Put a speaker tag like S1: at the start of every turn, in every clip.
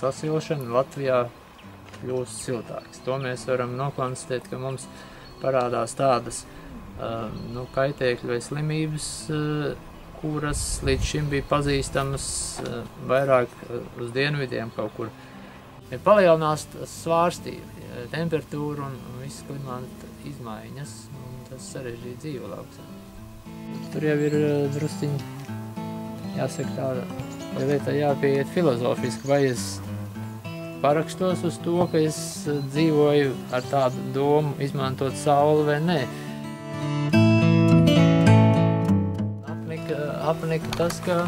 S1: sasilšana Latvijā kļūst siltāks. To mēs varam nokonstatēt, ka mums parādās tādas kaitēkļu vai slimības, kuras līdz šim bija pazīstamas vairāk uz dienvidiem kaut kur. Ir palielinās svārstība, temperatūra un viss klimata izmaiņas, un tas sarežģīja dzīvi lauksā. Tur jau ir drusciņi, jāsaka tāda, ja lietā jāpieiet filozofiski, vai es parakstos uz to, ka es dzīvoju ar tādu domu izmantot sauli vai nē. Apnika tas, ka,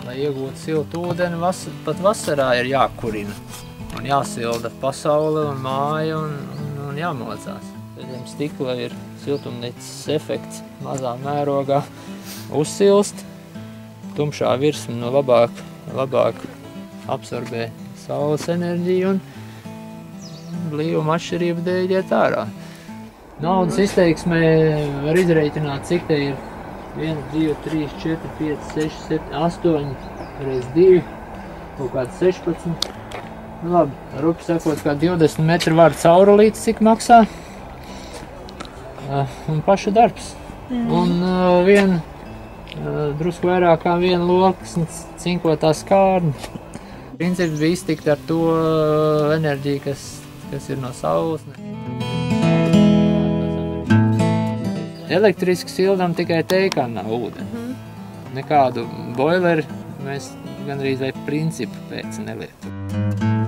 S1: lai iegūtu siltu ūdeni, pat vasarā ir jākurina un jāsilda pasaule un māja un jāmocās. Zem stikla ir siltumnīcas efekts mazā mērogā uzsilst, tumšā virsma labāk absorbē saules enerģiju un blīvuma atšķirība dēļ iet ārā. Naudas izteiksmē var izreikināt, cik te ir 1, 2, 3, 4, 5, 6, 7, 8 reiz 2, kaut kāds 16. Labi, rupi sakot, kā 20 metru var caurulītes, cik maksā. Un paša darbs. Un drusku vairāk kā viena loksne cinkotā skārna. Princips bija iztikt ar to enerģiju, kas ir no saules. Elektriski sildam tikai teikanā ūdeni. Nekādu boileri mēs gandrīz vai principu pēc nelietojam.